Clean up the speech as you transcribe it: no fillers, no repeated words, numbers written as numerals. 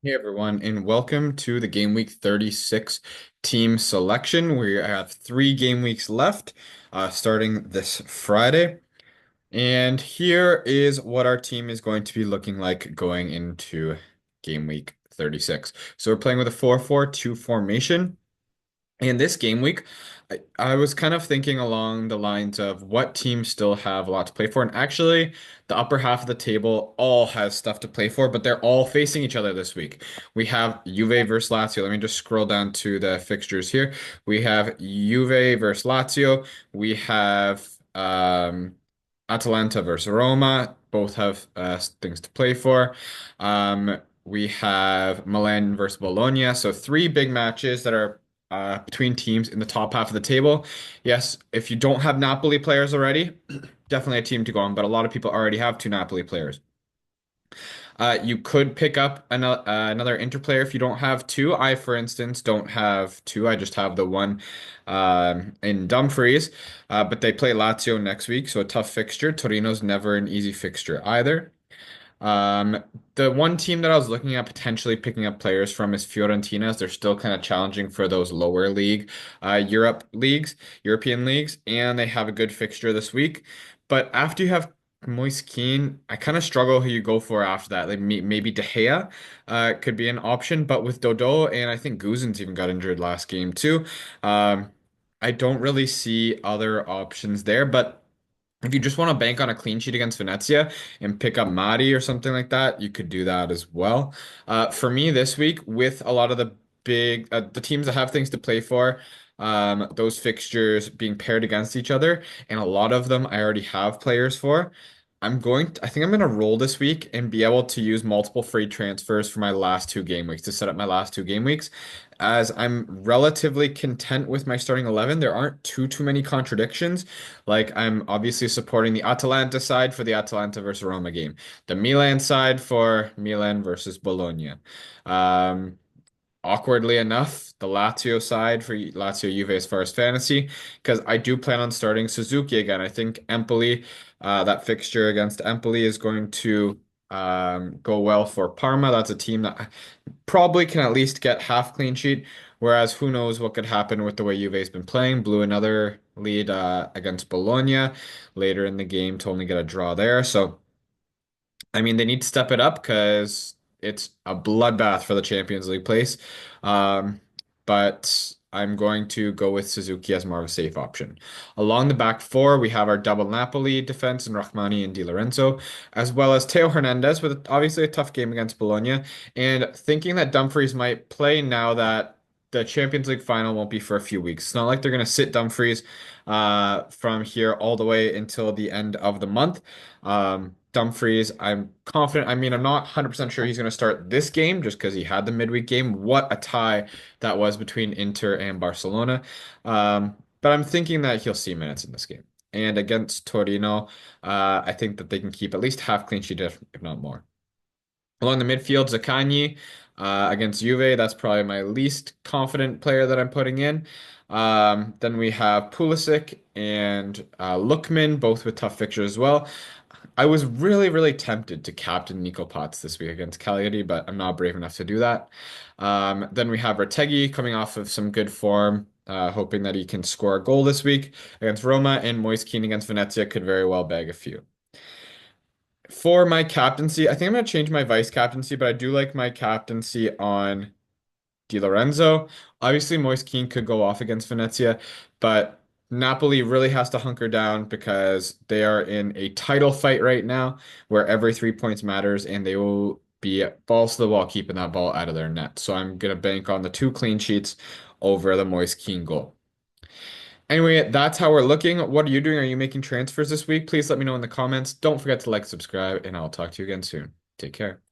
Hey everyone, and welcome to the Game Week 36 team selection. We have 3 game weeks left, starting this Friday. And here is what our team is going to be looking like going into Game Week 36. So we're playing with a 4-4-2 formation. In this game week, I was kind of thinking along the lines of what teams still have a lot to play for. And actually, the upper half of the table all has stuff to play for, but they're all facing each other this week. We have Juve versus Lazio. Let me just scroll down to the fixtures here. We have Juve versus Lazio. We have Atalanta versus Roma. Both have things to play for. We have Milan versus Bologna. So 3 big matches that are between teams in the top half of the table. Yes, if you don't have Napoli players already, definitely a team to go on, but a lot of people already have 2 Napoli players. You could pick up another Inter player if you don't have two. I, for instance, don't have two. I just have the one in Dumfries. But they play Lazio next week, so a tough fixture. Torino's never an easy fixture either. Um, the one team that I was looking at potentially picking up players from is Fiorentina, as they're still kind of challenging for those lower league, European leagues, and they have a good fixture this week. But after you have Moise Kean, I kind of struggle who you go for after that. Like maybe De Gea, could be an option, but with Dodo and I think Guzan's even got injured last game too. Um, I don't really see other options there, but. If you just want to bank on a clean sheet against Venezia and pick up Madi or something like that, you could do that as well. For me this week, with a lot of the teams that have things to play for, those fixtures being paired against each other, and a lot of them I already have players for. I think I'm going to roll this week and be able to use multiple free transfers for my last 2 game weeks to set up my last 2 game weeks. As I'm relatively content with my starting 11, there aren't too many contradictions. Like I'm obviously supporting the Atalanta side for the Atalanta versus Roma game, the Milan side for Milan versus Bologna. Um, Awkwardly enough, the Lazio side for Lazio Juve as far as fantasy, because I do plan on starting Suzuki again. I think Empoli, that fixture against Empoli is going to go well for Parma. That's a team that probably can at least get half clean sheet. Whereas who knows what could happen with the way Juve's been playing. Blew another lead against Bologna later in the game to only get a draw there. So. I mean, they need to step it up because it's a bloodbath for the Champions League place. Um, but I'm going to go with Suzuki as more of a safe option. Along the back four, we have our double Napoli defense and Rahmani and Di Lorenzo, as well as Teo Hernandez with obviously a tough game against Bologna. And thinking that Dumfries might play now that the Champions League final won't be for a few weeks. It's not like they're going to sit Dumfries from here all the way until the end of the month. Dumfries, I'm confident. I mean, I'm not 100% sure he's going to start this game just because he had the midweek game. What a tie that was between Inter and Barcelona. But I'm thinking that he'll see minutes in this game. And against Torino, I think that they can keep at least half clean sheet, if not more. Along the midfield, Zaccagni against Juve. That's probably my least confident player that I'm putting in. Then we have Pulisic and Lookman, both with tough fixtures as well. I was really tempted to captain Nico Potts this week against Cagliari, but I'm not brave enough to do that. Then we have Retegui coming off of some good form, hoping that he can score a goal this week against Roma, and Moise Kean against Venezia could very well bag a few. For my captaincy, I think I'm going to change my vice captaincy, but I do like my captaincy on Di Lorenzo. Obviously, Moise Kean could go off against Venezia, but Napoli really has to hunker down because they are in a title fight right now where every 3 points matters and they will be balls to the wall keeping that ball out of their net. So I'm going to bank on the 2 clean sheets over the Moise Kean goal. Anyway, that's how we're looking. What are you doing? Are you making transfers this week? Please let me know in the comments. Don't forget to like, subscribe, and I'll talk to you again soon. Take care.